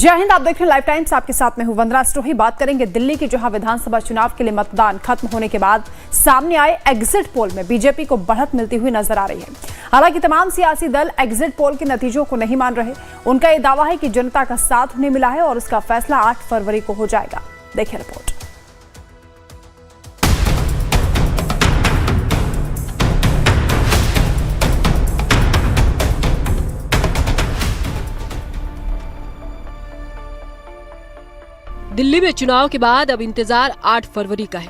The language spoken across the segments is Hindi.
जय हिंद। आप देख रहे हैं लाइव टाइम्स, आपके साथ में हूं वंदना स्टोही। बात करेंगे दिल्ली की, जहां विधानसभा चुनाव के लिए मतदान खत्म होने के बाद सामने आए एग्जिट पोल में बीजेपी को बढ़त मिलती हुई नजर आ रही है। हालांकि तमाम सियासी दल एग्जिट पोल के नतीजों को नहीं मान रहे। उनका यह दावा है कि जनता का साथ उन्हें मिला है और उसका फैसला 8 फरवरी को हो जाएगा। देखिए रिपोर्ट। दिल्ली में चुनाव के बाद अब इंतजार 8 फरवरी का है,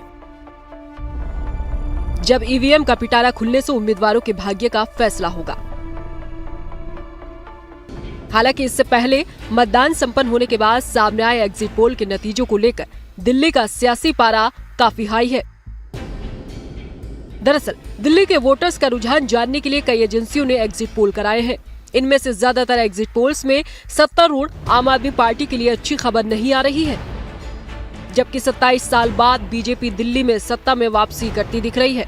जब ईवीएम का पिटारा खुलने से उम्मीदवारों के भाग्य का फैसला होगा। हालांकि इससे पहले मतदान संपन्न होने के बाद सामने आए एग्जिट पोल के नतीजों को लेकर दिल्ली का सियासी पारा काफी हाई है। दरअसल दिल्ली के वोटर्स का रुझान जानने के लिए कई एजेंसियों ने एग्जिट पोल कराए हैं। इनमें से ज्यादातर एग्जिट पोल्स में सत्तारूढ़ आम आदमी पार्टी के लिए अच्छी खबर नहीं आ रही है, जबकि 27 साल बाद बीजेपी दिल्ली में सत्ता में वापसी करती दिख रही है।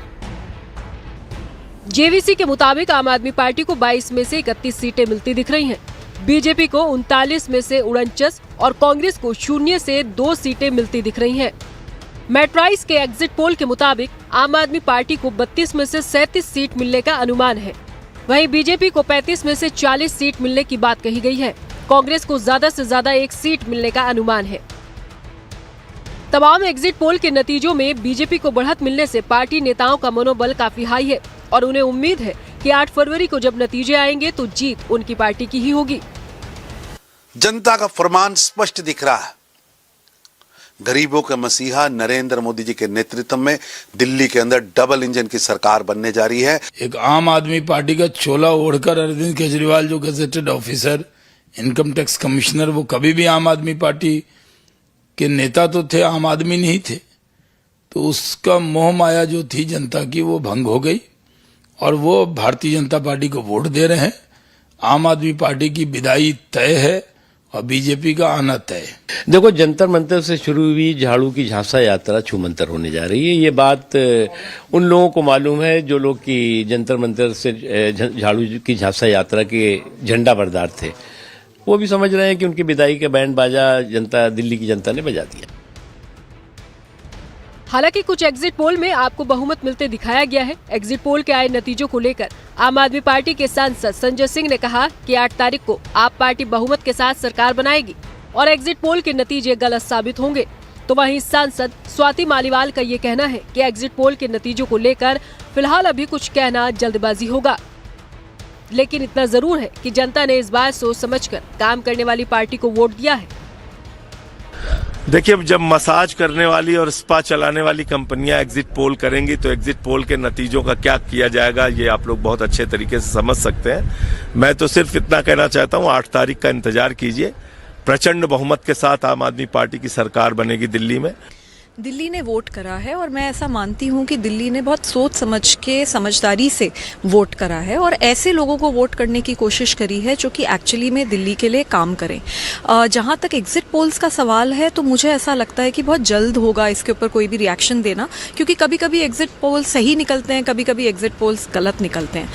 जेवीसी के मुताबिक आम आदमी पार्टी को 22 में से 31 सीटें मिलती दिख रही हैं। बीजेपी को 39 में से 49 और कांग्रेस को 0 से 2 सीटें मिलती दिख रही हैं। मैट्राइस के एग्जिट पोल के मुताबिक आम आदमी पार्टी को 32 में से 37 सीट मिलने का अनुमान है। वहीं बीजेपी को 35 में से 40 सीट मिलने की बात कही गई है। कांग्रेस को ज्यादा से ज्यादा 1 सीट मिलने का अनुमान है। तमाम एग्जिट पोल के नतीजों में बीजेपी को बढ़त मिलने से पार्टी नेताओं का मनोबल काफी हाई है और उन्हें उम्मीद है कि 8 फरवरी को जब नतीजे आएंगे तो जीत उनकी पार्टी की ही होगी। जनता का फरमान स्पष्ट दिख रहा है। गरीबों के मसीहा नरेंद्र मोदी जी के नेतृत्व में दिल्ली के अंदर डबल इंजन की सरकार बनने जा रही है। एक आम आदमी पार्टी का चोला ओढ़कर अरविंद केजरीवाल, जो gazetted officer, income tax commissioner, वो कभी भी आम आदमी पार्टी के नेता तो थे, आम आदमी नहीं थे। तो उसका मोह माया जो थी जनता की, वो भंग हो गई और वो भारतीय जनता पार्टी को वोट दे रहे हैं। आम आदमी पार्टी की विदाई तय है और बीजेपी का आना तय। देखो, जंतर मंतर से शुरू हुई झाड़ू की झांसा यात्रा छूमंतर होने जा रही है। ये बात उन लोगों को मालूम है जो लोग की जंतर मंतर से झाड़ू की झांसा यात्रा के झंडा बरदार थे। वो भी समझ रहे हैं कि उनकी विदाई का बैंड बाजा दिल्ली की जनता ने बजा दिया। हालांकि कुछ एग्जिट पोल में आपको बहुमत मिलते दिखाया गया है। एग्जिट पोल के आए नतीजों को लेकर आम आदमी पार्टी के सांसद संजय सिंह ने कहा कि 8 तारीख को आप पार्टी बहुमत के साथ सरकार बनाएगी और एग्जिट पोल के नतीजे गलत साबित होंगे। तो वहीं सांसद स्वाति मालीवाल का ये कहना है कि एग्जिट पोल के नतीजों को लेकर फिलहाल अभी कुछ कहना जल्दबाजी होगा, लेकिन इतना जरूर है कि जनता ने इस बार सोच समझकर काम करने वाली पार्टी को वोट दिया है। देखिए, जब मसाज करने वाली और स्पा चलाने वाली कंपनियां एग्जिट पोल करेंगी तो एग्जिट पोल के नतीजों का क्या किया जाएगा, ये आप लोग बहुत अच्छे तरीके से समझ सकते हैं। मैं तो सिर्फ इतना कहना चाहता हूं, 8 तारीख का इंतजार कीजिए। प्रचंड बहुमत के साथ आम आदमी पार्टी की सरकार बनेगी दिल्ली में। दिल्ली ने वोट करा है और मैं ऐसा मानती हूं कि दिल्ली ने बहुत सोच समझ के, समझदारी से वोट करा है और ऐसे लोगों को वोट करने की कोशिश करी है जो कि एक्चुअली में दिल्ली के लिए काम करें। जहां तक एग्जिट पोल्स का सवाल है तो मुझे ऐसा लगता है कि बहुत जल्द होगा इसके ऊपर कोई भी रिएक्शन देना, क्योंकि कभी कभी एग्जिट पोल्स सही निकलते हैं, कभी कभी एग्जिट पोल्स गलत निकलते हैं।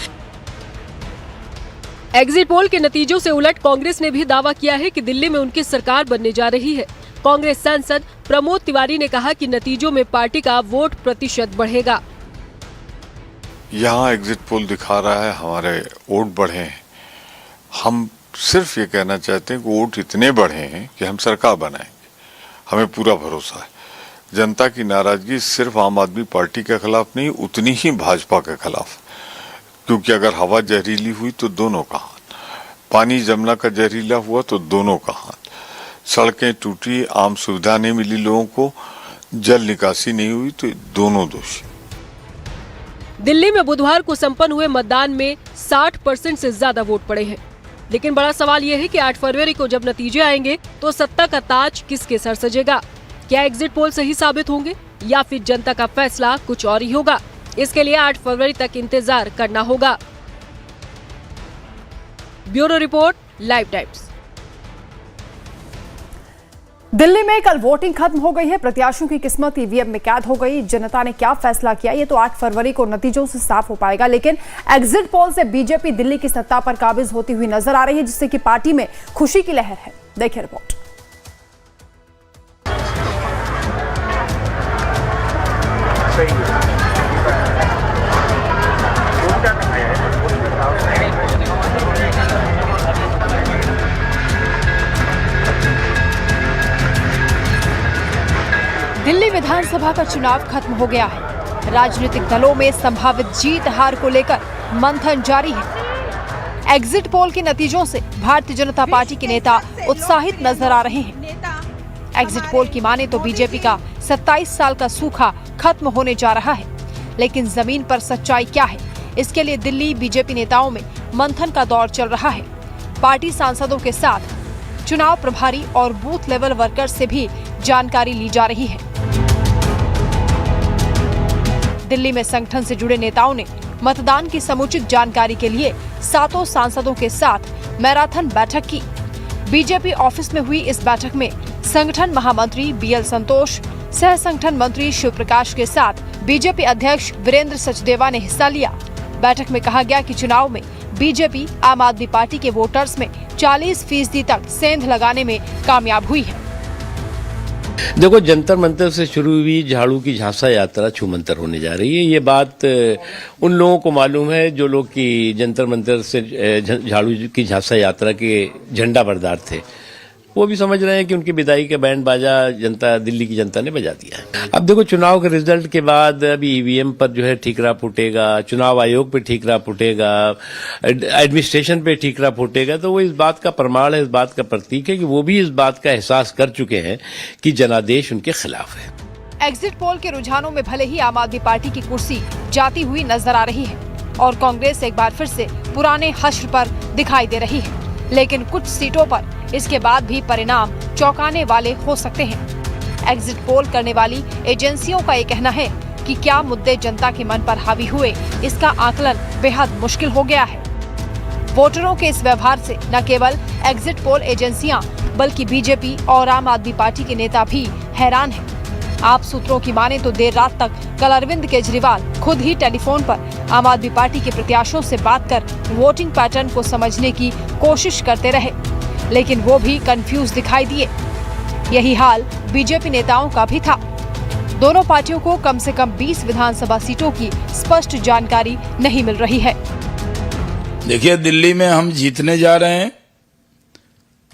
एग्जिट पोल के नतीजों से उलट कांग्रेस ने भी दावा किया है कि दिल्ली में उनकी सरकार बनने जा रही है। कांग्रेस सांसद प्रमोद तिवारी ने कहा कि नतीजों में पार्टी का वोट प्रतिशत बढ़ेगा। यहाँ एग्जिट पोल दिखा रहा है हमारे वोट बढ़े हैं। हम सिर्फ ये कहना चाहते हैं कि वोट इतने बढ़े हैं कि हम सरकार बनाएंगे। हमें पूरा भरोसा है। जनता की नाराजगी सिर्फ आम आदमी पार्टी के खिलाफ नहीं, उतनी ही भाजपा के खिलाफ, क्योंकि अगर हवा जहरीली हुई तो दोनों का हाथ, पानी जमुना का जहरीला हुआ तो दोनों का हाथ, सड़कें टूटी, आम सुविधा नहीं मिली लोगों को, जल निकासी नहीं हुई तो दोनों दोषी। दिल्ली में बुधवार को संपन्न हुए मतदान में 60% से ज्यादा वोट पड़े हैं, लेकिन बड़ा सवाल यह है कि 8 फरवरी को जब नतीजे आएंगे तो सत्ता का ताज किसके सर सजेगा। क्या एग्जिट पोल सही साबित होंगे या फिर जनता का फैसला कुछ और ही होगा? इसके लिए 8 फरवरी तक इंतजार करना होगा। Bureau report, live times. Delhi में कल वोटिंग खत्म हो गई है। प्रत्याशियों की किस्मत ईवीएम में कैद हो गई। जनता ने क्या फैसला किया ये तो 8 फरवरी को नतीजों से साफ हो पाएगा, लेकिन एग्जिट पोल से बीजेपी दिल्ली की सत्ता पर काबिज होती हुई नजर आ रही है, जिससे कि पार्टी में खुशी की लहर है। देखिए रिपोर्ट। दिल्ली विधानसभा का चुनाव खत्म हो गया है। राजनीतिक दलों में संभावित जीत हार को लेकर मंथन जारी है। एग्जिट पोल के नतीजों से भारतीय जनता पार्टी के नेता उत्साहित नजर आ रहे हैं। एग्जिट पोल की माने तो बीजेपी का 27 साल का सूखा खत्म होने जा रहा है, लेकिन जमीन पर सच्चाई क्या है, इसके लिए दिल्ली बीजेपी नेताओं में मंथन का दौर चल रहा है। पार्टी सांसदों के साथ चुनाव प्रभारी और बूथ लेवल वर्कर्स से भी जानकारी ली जा रही है। दिल्ली में संगठन से जुड़े नेताओं ने मतदान की समुचित जानकारी के लिए 7 सांसदों के साथ मैराथन बैठक की। बीजेपी ऑफिस में हुई इस बैठक में संगठन महामंत्री बीएल संतोष, सह संगठन मंत्री शिव प्रकाश के साथ बीजेपी अध्यक्ष वीरेंद्र सचदेवा ने हिस्सा लिया। बैठक में कहा गया कि चुनाव में बीजेपी आम आदमी पार्टी के वोटर्स में 40% तक सेंध लगाने में कामयाब हुई है। देखो, जंतर मंतर से शुरू हुई झाड़ू की झांसा यात्रा छूमंतर होने जा रही है। ये बात उन लोगों को मालूम है जो लोग की जंतर मंतर से झाड़ू की झांसा यात्रा के झंडा बरदार थे। वो भी समझ रहे हैं कि उनकी विदाई का बैंड बाजा दिल्ली की जनता ने बजा दिया है। अब देखो, चुनाव के रिजल्ट के बाद अभी ईवीएम पर जो है ठीकरा फूटेगा, चुनाव आयोग पे ठीकरा फूटेगा, एडमिनिस्ट्रेशन पे ठीकरा फूटेगा, तो वो इस बात का प्रमाण है, इस बात का प्रतीक है कि वो भी इस बात का एहसास कर चुके हैं कि जनादेश उनके खिलाफ है। एग्जिट पोल के रुझानों में भले ही आम आदमी पार्टी की कुर्सी जाती हुई नजर आ रही है और कांग्रेस एक बार फिर से पुराने हश्र पर दिखाई दे रही है, लेकिन कुछ सीटों पर इसके बाद भी परिणाम चौंकाने वाले हो सकते हैं। एग्जिट पोल करने वाली एजेंसियों का ये कहना है कि क्या मुद्दे जनता के मन पर हावी हुए, इसका आकलन बेहद मुश्किल हो गया है। वोटरों के इस व्यवहार से न केवल एग्जिट पोल एजेंसियां बल्कि बीजेपी और आम आदमी पार्टी के नेता भी हैरान हैं। आप सूत्रों की माने तो देर रात तक कल अरविंद केजरीवाल खुद ही टेलीफोन पर आम आदमी पार्टी के प्रत्याशियों से बात कर वोटिंग पैटर्न को समझने की कोशिश करते रहे, लेकिन वो भी कंफ्यूज दिखाई दिए। यही हाल बीजेपी नेताओं का भी था। दोनों पार्टियों को कम से कम 20 विधानसभा सीटों की स्पष्ट जानकारी नहीं मिल रही है। देखिए, दिल्ली में हम जीतने जा रहे हैं,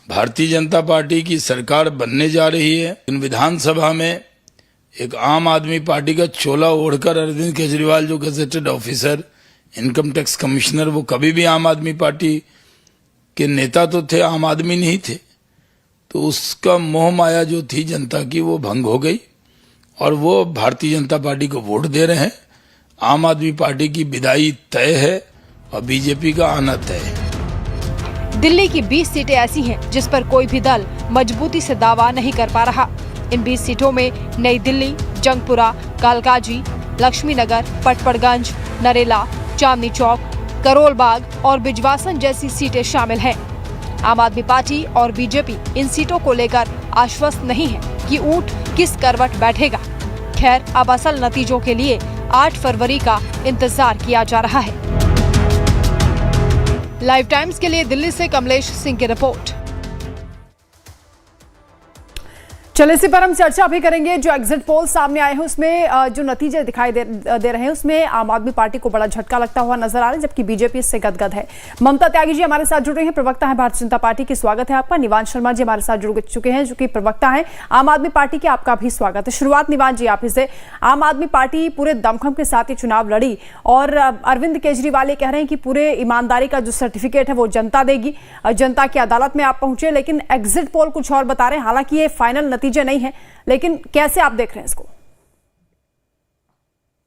भारतीय जनता पार्टी की सरकार बनने जा रही है। इन विधानसभा में एक आम आदमी पार्टी का चोला ओढ़कर अरविंद केजरीवाल जो gazetted officer, income tax commissioner, वो कभी भी आम आदमी पार्टी के नेता तो थे, आम आदमी नहीं थे, तो उसका मोह माया जो थी जनता की वो भंग हो गई और वो भारतीय जनता पार्टी को वोट दे रहे हैं। आम आदमी पार्टी की विदाई तय है और बीजेपी का आना तय है। दिल्ली की 20 सीटें ऐसी हैं जिस पर कोई भी दल मजबूती से दावा नहीं कर पा रहा। इन 20 सीटों में नई दिल्ली, जंगपुरा, कालकाजी, लक्ष्मी नगर, पटपड़गंज, नरेला, चांदनी चौक, करोल बाग और बिजवासन जैसी सीटें शामिल हैं। आम आदमी पार्टी और बीजेपी इन सीटों को लेकर आश्वस्त नहीं है कि ऊंट किस करवट बैठेगा। खैर, अब असल नतीजों के लिए 8 फरवरी का इंतजार किया जा रहा है। लाइव टाइम्स के लिए दिल्ली से कमलेश सिंह की रिपोर्ट। चलिए, इसी पर हम चर्चा भी करेंगे। जो एग्जिट पोल सामने आए हैं उसमें जो नतीजे दिखाई दे रहे हैं उसमें आम आदमी पार्टी को बड़ा झटका लगता हुआ नजर आ रहा है, जबकि बीजेपी इससे गदगद है। ममता त्यागी जी हमारे साथ जुड़ रहे हैं, प्रवक्ता है भारतीय जनता पार्टी की। स्वागत है आपका। निवांश शर्मा जी हमारे साथ जुड़ चुके हैं, जो कि प्रवक्ता है आम आदमी पार्टी के। आपका भी स्वागत है। शुरुआत निवांश जी आप ही से। आम आदमी पार्टी पूरे दमखम के साथ ही चुनाव लड़ी और अरविंद केजरीवाल ये कह रहे हैं कि पूरे ईमानदारी का जो सर्टिफिकेट है वो जनता देगी, जनता की अदालत में आप पहुंचे, लेकिन एग्जिट पोल कुछ और बता रहे हैं। हालांकि ये फाइनल नतीजे नहीं है, लेकिन कैसे आप देख रहे हैं इसको?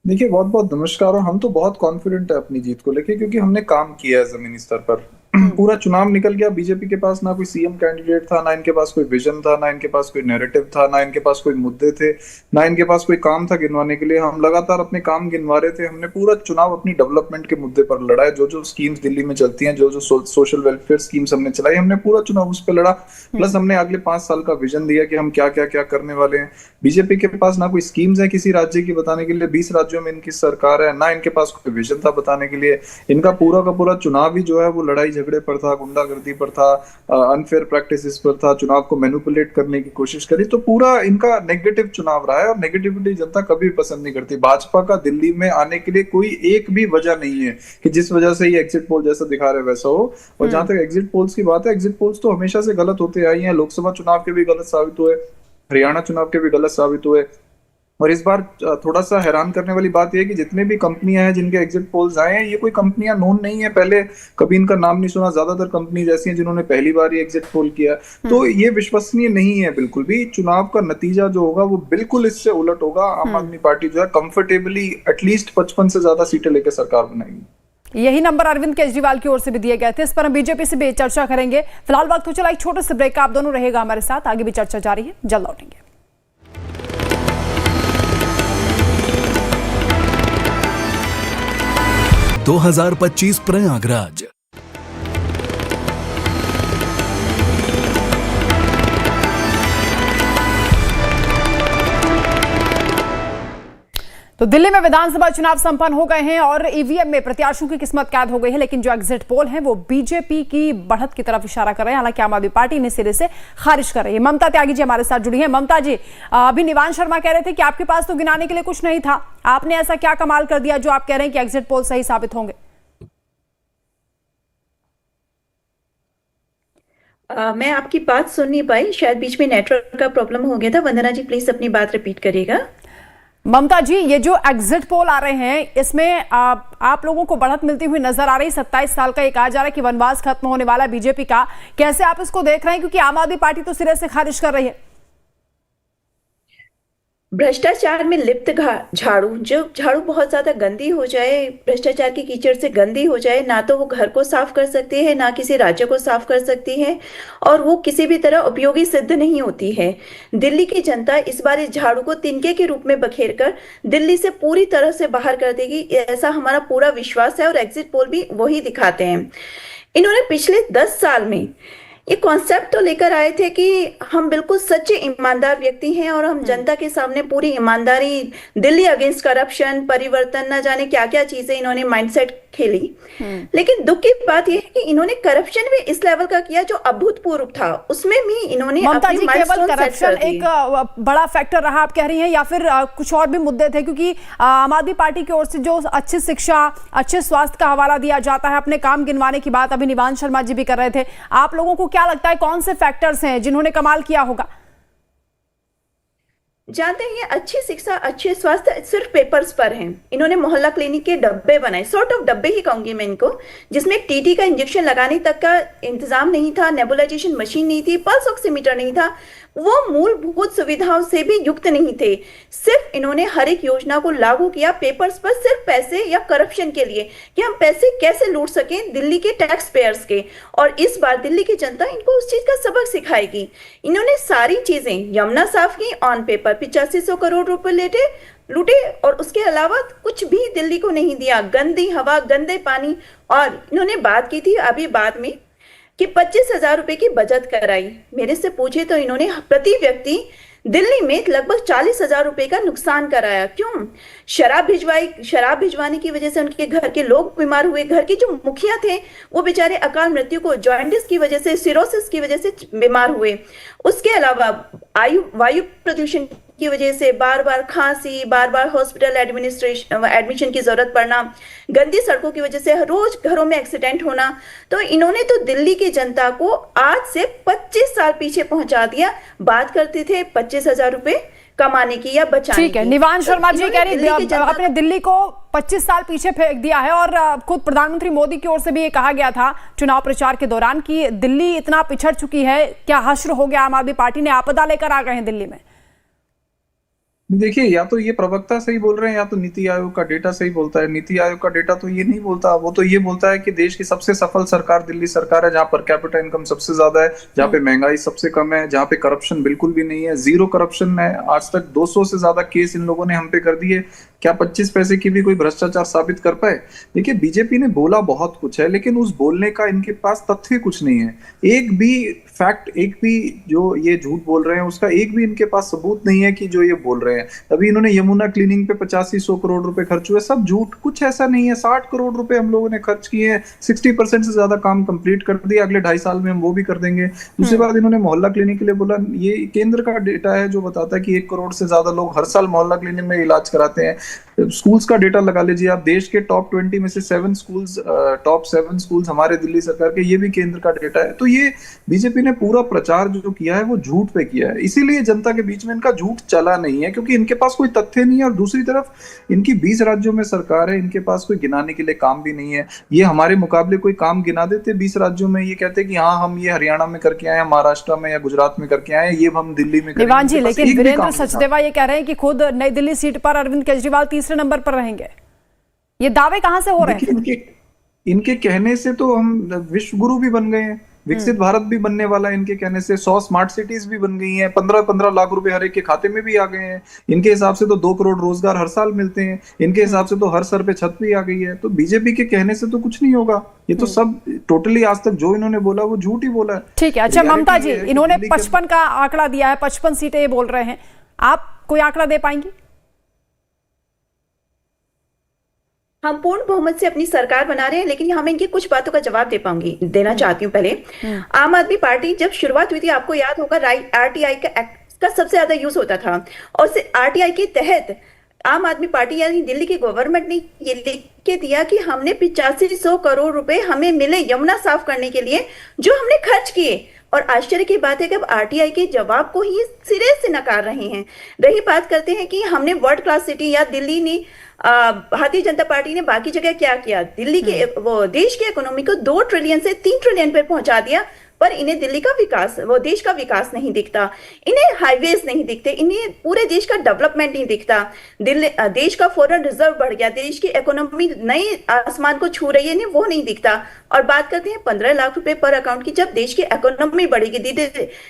देखिए, बहुत बहुत नमस्कार। और हम तो बहुत कॉन्फिडेंट है अपनी जीत को लेके, क्योंकि हमने काम किया है जमीनी स्तर पर। पूरा चुनाव निकल गया, बीजेपी के पास ना कोई सीएम कैंडिडेट था, ना इनके पास कोई विजन था, ना इनके पास कोई नैरेटिव था, ना इनके पास कोई मुद्दे थे, ना इनके पास कोई काम था गिनवाने के लिए। हम लगातार अपने काम गिनवा रहे थे। हमने पूरा चुनाव अपनी डेवलपमेंट के मुद्दे पर लड़ा है। जो जो स्कीम्स दिल्ली में चलती हैं, जो जो सोशल वेलफेयर स्कीम्स हमने चलाई, हमने पूरा चुनाव उस पर लड़ा। प्लस हमने अगले 5 साल का विजन दिया कि हम क्या क्या क्या करने वाले हैं। बीजेपी के पास ना कोई स्कीम्स है किसी राज्य की बताने के लिए, 20 राज्यों में इनकी सरकार है, ना इनके पास कोई विजन था बताने के लिए। इनका पूरा का पूरा चुनाव ही जो है वो लड़ाई झगड़े पर था, गुंडागर्दी पर था, अनफेयर प्रैक्टिसेस पर था, चुनाव को मैनिपुलेट करने की कोशिश करी। तो पूरा इनका नेगेटिव चुनाव रहा है और नेगेटिविटी जनता कभी पसंद नहीं करती। भाजपा का दिल्ली में आने के लिए कोई एक भी वजह नहीं है कि जिस वजह से ये एग्जिट पोल जैसा दिखा रहे वैसा हो। और जहां तक एग्जिट पोल्स की बात है, एग्जिट पोल्स तो हमेशा से गलत होते आई हैं। लोकसभा चुनाव के भी गलत साबित हुए, हरियाणा चुनाव के भी गलत साबित हुए। और इस बार थोड़ा सा हैरान करने वाली बात यह है कि जितने भी कंपनियां हैं जिनके एग्जिट पोल्स आए हैं, ये कोई कंपनियां नोन नहीं है, पहले कभी इनका नाम नहीं सुना। ज्यादातर कंपनीज ऐसी हैं जिन्होंने पहली बार ये एग्जिट पोल किया। तो ये विश्वसनीय नहीं है बिल्कुल भी। चुनाव का नतीजा जो होगा वो बिल्कुल इससे उलट होगा। आम आदमी पार्टी जो है कंफर्टेबली एटलीस्ट 55 से ज्यादा सीटें लेकर सरकार बनाएगी। यही नंबर अरविंद केजरीवाल की ओर से भी दिए गए थे। इस पर हम बीजेपी से भी चर्चा करेंगे। फिलहाल वक्त हो चला एक छोटे से ब्रेक का, आप दोनों रहेगा हमारे साथ, आगे भी चर्चा जारी है, जल्द लौटेंगे। दो 2025 प्रयागराज। तो दिल्ली में विधानसभा चुनाव संपन्न हो गए हैं और ईवीएम में प्रत्याशियों की किस्मत कैद हो गई है, लेकिन जो एग्जिट पोल है वो बीजेपी की बढ़त की तरफ इशारा कर रहे हैं। हालांकि आम आदमी पार्टी इन्हें सिरे से खारिज कर रही है। ममता त्यागी जी हमारे साथ जुड़ी हैं। ममता जी, अभी निवान शर्मा कह रहे थे कि आपके पास तो गिनाने के लिए कुछ नहीं था, आपने ऐसा क्या कमाल कर दिया जो आप कह रहे हैं कि एग्जिट पोल सही साबित होंगे? मैं आपकी बात सुन नहीं पाई, शायद बीच में नेटवर्क का प्रॉब्लम हो गया था। वंदना जी प्लीज अपनी बात रिपीट करिएगा। ममता जी, ये जो एग्जिट पोल आ रहे हैं इसमें आप लोगों को बढ़त मिलती हुई नजर आ रही। 27 साल का ये कहा जा रहा है कि वनवास खत्म होने वाला बीजेपी का, कैसे आप इसको देख रहे हैं? क्योंकि आम आदमी पार्टी तो सिरे से खारिज कर रही है। भ्रष्टाचार में लिप्त झाड़ू, जो झाड़ू बहुत ज्यादा गंदी हो जाए, भ्रष्टाचार की कीचड़ से गंदी हो जाए, ना तो वो घर को साफ कर सकती है, ना किसी राज्य को साफ कर सकती है, और वो किसी भी तरह उपयोगी सिद्ध नहीं होती है। दिल्ली की जनता इस बार इस झाड़ू को तिनके के रूप में बखेर कर दिल्ली से पूरी तरह से बाहर कर देगी, ऐसा हमारा पूरा विश्वास है। और एग्जिट पोल भी वही दिखाते हैं। इन्होंने पिछले 10 साल में ये कॉन्सेप्ट तो लेकर आए थे कि हम बिल्कुल सच्चे ईमानदार व्यक्ति हैं और हम जनता के सामने पूरी ईमानदारी, दिल्ली अगेंस्ट करप्शन, परिवर्तन, न जाने क्या क्या चीजें इन्होंने माइंडसेट खेली। लेकिन दुख की बात यह है कि इन्होंने करप्शन भी इस लेवल का किया जो अभूतपूर्व था। उसमें भी इन्होंने अपनी केवल करप्शन एक बड़ा फैक्टर रहा आप कह रही हैं, या फिर कुछ और भी मुद्दे थे? क्योंकि आम आदमी पार्टी की ओर से जो अच्छी शिक्षा, अच्छे स्वास्थ्य का हवाला दिया जाता है, अपने काम गिनवाने की बात अभी निवान शर्मा जी भी कर रहे थे। आप लोगों को क्या लगता है कौन से फैक्टर्स हैं जिन्होंने कमाल किया होगा? जानते हैं, ये अच्छी शिक्षा, अच्छे स्वास्थ्य सिर्फ पेपर्स पर हैं। इन्होंने मोहल्ला क्लिनिक के डब्बे बनाए, सॉर्ट ऑफ डब्बे ही कहूंगी मैं इनको, जिसमें टीटी का इंजेक्शन लगाने तक का इंतजाम नहीं था, नेबुलाइजेशन मशीन नहीं थी, पल्स ऑक्सीमीटर नहीं था, वो मूलभूत सुविधाओं से भी युक्त नहीं थे। सिर्फ इन्होंने हर एक योजना को लागू किया पेपर्स पर, सिर्फ पैसे या करप्शन के लिए कि हम पैसे कैसे लूट सकें दिल्ली के टैक्स पेयर्स के। और इस बार दिल्ली की जनता इनको उस चीज का सबक सिखाएगी। इन्होंने सारी चीजें, यमुना साफ की ऑन पेपर, 8500 करोड़ रुपए लूटे और उसके अलावा कुछ भी दिल्ली को नहीं दिया। गंदी हवा, गंदे पानी। और इन्होंने बात की थी अभी बाद में कि 25,000 रुपए की बचत कराई। मेरे से पूछे तो इन्होंने प्रति व्यक्ति दिल्ली में लगभग 40,000 रुपए का नुकसान कराया। क्यों? शराब भिजवाने की वजह से उनके घर के लोग बीमार हुए। घर के जो मुखिया थे वो बेचारे अकाल मृत्यु को, जॉन्डिस की वजह से, सिरोसिस की वजह से बीमार हुए। उसके अलावा वायु प्रदूषण की वजह से बार बार खांसी, बार बार हॉस्पिटल एडमिशन की जरूरत पड़ना, गंदी सड़कों की वजह से रोज घरों में एक्सीडेंट होना। तो इन्होंने तो दिल्ली की जनता को आज से 25 साल पीछे पहुंचा दिया। बात करते थे 25,000 रुपए कमाने की या बचाने की। ठीक है, निवान शर्मा जी कह रही अपने दिल्ली को 25 साल पीछे फेंक दिया है। और खुद प्रधानमंत्री मोदी की ओर से भी ये कहा गया था चुनाव प्रचार के दौरान कि दिल्ली इतना पिछड़ चुकी है, क्या हश्र हो गया आम आदमी पार्टी ने, आपदा लेकर आ गए हैं दिल्ली में। देखिए, या तो ये प्रवक्ता सही बोल रहे हैं या तो नीति आयोग का डेटा सही बोलता है। नीति आयोग का डेटा तो ये नहीं बोलता, वो तो ये बोलता है कि देश की सबसे सफल सरकार दिल्ली सरकार है, जहां पर कैपिटा इनकम सबसे ज्यादा है, जहां पे महंगाई सबसे कम है, जहां पे करप्शन बिल्कुल भी नहीं है, जीरो करप्शन है। आज तक 200 से ज्यादा केस इन लोगों ने हम पे कर दिए। क्या 25 पैसे की भी कोई भ्रष्टाचार साबित कर पाए? देखिए, बीजेपी ने बोला बहुत कुछ है, लेकिन उस बोलने का इनके पास तथ्य कुछ नहीं है। एक भी फैक्ट, एक भी जो ये झूठ बोल रहे हैं उसका एक भी इनके पास सबूत नहीं है कि जो ये बोल रहे हैं। अभी इन्होंने यमुना क्लीनिंग पे 85-100 करोड़ रुपए खर्च हुए, सब झूठ, कुछ ऐसा नहीं है। 60 करोड़ रुपए हम लोगों ने खर्च किए हैं, 60% से ज्यादा काम कंप्लीट कर दिया, अगले 2.5 साल में हम वो भी कर देंगे। दूसरी बात, इन्होंने मोहल्ला क्लिनिक के लिए बोला, ये केंद्र का डेटा है जो बताता है कि 1 करोड़ से ज्यादा लोग हर साल मोहल्ला क्लिनिक में इलाज कराते हैं। स्कूल्स का डेटा लगा लीजिए आप, देश के टॉप 20 में से 7 स्कूल्स, टॉप 7 स्कूल्स हमारे दिल्ली सरकार के, ये भी केंद्र का डेटा है। तो ये बीजेपी ने पूरा प्रचार जो किया है वो झूठ पे किया है, इसीलिए जनता के बीच में इनका झूठ चला नहीं है, क्योंकि इनके पास कोई तथ्य नहीं है। और दूसरी तरफ इनकी 20 राज्यों में सरकार है, इनके पास कोई गिनाने के लिए काम भी नहीं है। ये हमारे मुकाबले कोई काम गिना देते 20 राज्यों में, ये कहते कि हाँ हम ये हरियाणा में करके आए हैं, महाराष्ट्र में या गुजरात में करके आए हैं, ये हम दिल्ली में करेंगे। निवान जी, लेकिन वीरेंद्र सचदेवा ये कह रहे हैं कि खुद नई दिल्ली सीट पर अरविंद केजरीवाल तीसरे नंबर पर रहेंगे। ये दावे कहां से हो रहे हैं? इनके कहने से तो हम विश्व गुरु भी बन गए हैं, विकसित भारत भी बनने वाला है इनके कहने से, 100 स्मार्ट सिटीज भी बन गई हैं, 15-15 लाख रुपए हर एक के खाते में भी आ गए हैं। इनके हिसाब से तो 2 करोड़ रोजगार हर साल मिलते हैं, इनके हिसाब से तो हर सर पे छत भी आ गई है। तो बीजेपी के कहने से तो कुछ नहीं होगा, ये तो सब टोटली आज तक जो इन्होंने बोला वो झूठ ही बोला है। ठीक है। अच्छा ममता जी, इन्होंने 55 का आंकड़ा दिया है, 55 सीटें ये बोल रहे हैं, आप कोई आंकड़ा दे पाएंगी? हम पूर्ण बहुमत से अपनी सरकार बना रहे हैं, लेकिन हम इनकी कुछ बातों का जवाब देना चाहती हूँ। पहले आम आदमी पार्टी जब शुरुआत हुई थी, आपको याद होगा, RTI का सबसे ज्यादा यूज होता था, और RTI के तहत आम आदमी पार्टी यानी दिल्ली की गवर्नमेंट ने ये लिख के दिया कि हमने 85-100 करोड़ रुपए हमें मिले यमुना साफ करने के लिए, जो हमने खर्च किए। और आश्चर्य की बात है कि अब RTI के जवाब को ही सिरे से नकार रहे हैं। रही बात करते हैं कि हमने वर्ल्ड क्लास सिटी, या दिल्ली ने, भारतीय जनता पार्टी ने बाकी जगह क्या किया, दिल्ली के वो देश की इकोनॉमी को 2 ट्रिलियन से 3 ट्रिलियन पे पहुंचा दिया, पर इन्हें दिल्ली का विकास, वो देश का विकास नहीं दिखता, इन्हें हाईवेज नहीं दिखते, इन्हें पूरे देश का डेवलपमेंट नहीं दिखता। देश का फॉरेन रिजर्व बढ़ गया, देश की इकोनॉमी नए आसमान को छू रही है, इन्हें वो नहीं दिखता। और बात करते हैं 15 लाख रुपए पर अकाउंट की, जब देश की इकोनॉमी बढ़ेगी,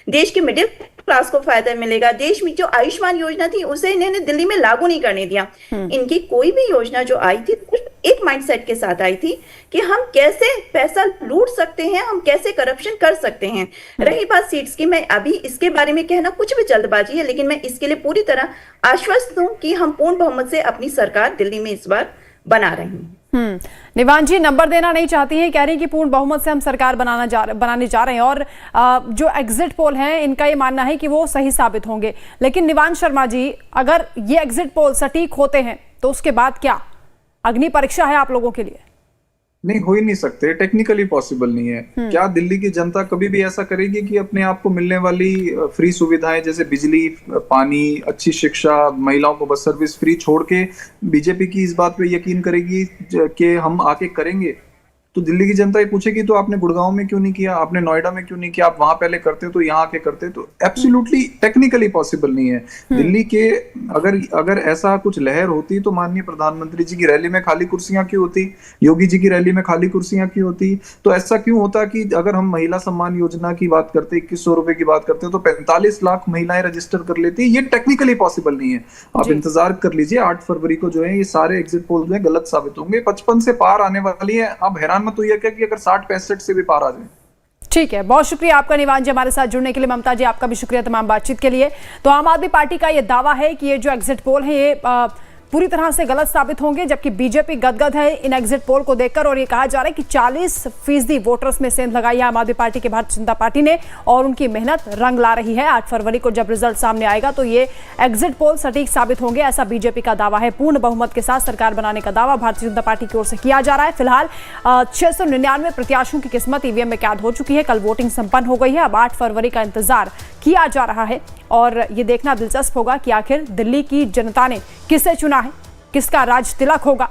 देश के मिडिल क्लास को फायदा मिलेगा। देश में जो आयुष्मान योजना थी उसे इन्होंने दिल्ली में लागू नहीं करने दिया। इनकी कोई भी योजना जो आई थी सिर्फ एक माइंडसेट के साथ आई थी कि हम कैसे पैसा लूट सकते हैं, हम कैसे करप्शन कर सकते हैं। रही बात सीट्स की, मैं अभी इसके बारे में कहना कुछ भी जल्दबाजी है, लेकिन मैं इसके लिए पूरी तरह आश्वस्त हूं कि हम पूर्ण बहुमत से अपनी सरकार दिल्ली में इस बार बना रहे हैं। निवान जी नंबर देना नहीं चाहती हैं, कह रही हैं कि पूर्ण बहुमत से हम सरकार बनाने जा रहे हैं, और जो एग्जिट पोल हैं इनका ये मानना है कि वो सही साबित होंगे। लेकिन निवान शर्मा जी, अगर ये एग्जिट पोल सटीक होते हैं तो उसके बाद क्या अग्नि परीक्षा है आप लोगों के लिए? नहीं, हो ही नहीं सकते, टेक्निकली पॉसिबल नहीं है। क्या दिल्ली की जनता कभी भी ऐसा करेगी कि अपने आप को मिलने वाली फ्री सुविधाएं जैसे बिजली, पानी, अच्छी शिक्षा, महिलाओं को बस सर्विस फ्री छोड़ के बीजेपी की इस बात पे यकीन करेगी कि हम आके करेंगे? तो दिल्ली की जनता ये पूछेगी तो आपने गुड़गांव में क्यों नहीं किया, आपने नोएडा में क्यों नहीं किया, आप वहां पहले करते तो यहाँ आके करते? तो एब्सोल्युटली टेक्निकली पॉसिबल नहीं है। दिल्ली के अगर ऐसा कुछ लहर होती तो माननीय प्रधानमंत्री जी की रैली में खाली कुर्सियां क्यों होती, योगी जी की रैली में खाली कुर्सियां क्यों होती? तो ऐसा क्यों होता कि अगर हम महिला सम्मान योजना की बात करते, 2100 रुपए की बात करते, तो 45 लाख महिलाएं रजिस्टर कर लेती। ये टेक्निकली पॉसिबल नहीं है। आप इंतजार कर लीजिए, 8 फरवरी को जो है ये सारे एग्जिट पोल में गलत साबित होंगे। 55 से पार आने वाली है। अब हैरान मत होइए कि अगर 60-65 से भी पार आ जाए। ठीक है, बहुत शुक्रिया आपका निवान जी हमारे साथ जुड़ने के लिए। ममता जी आपका भी शुक्रिया तमाम बातचीत के लिए। तो आम आदमी पार्टी का ये दावा है कि ये जो एग्जिट पोल है ये पूरी तरह से गलत साबित होंगे, जबकि बीजेपी गदगद है इन एग्जिट पोल को देखकर, और ये कहा जा रहा है कि 40% वोटर्स में सेंध लगाई है आम आदमी पार्टी के भारतीय जनता पार्टी ने, और उनकी मेहनत रंग ला रही है। 8 फरवरी को जब रिजल्ट सामने आएगा तो ये एग्जिट पोल सटीक साबित होंगे, ऐसा बीजेपी का दावा है। पूर्ण बहुमत के साथ सरकार बनाने का दावा भारतीय जनता पार्टी की ओर से किया जा रहा है। फिलहाल 699 प्रत्याशियों की किस्मत ईवीएम में कैद हो चुकी है। कल वोटिंग संपन्न हो गई है। अब 8 फरवरी का इंतजार किया जा रहा है, और ये देखना दिलचस्प होगा कि आखिर दिल्ली की जनता ने किसे चुना है, किसका राज तिलक होगा।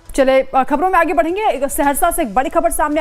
चले खबरों में आगे बढ़ेंगे। सहरसा से एक बड़ी खबर सामने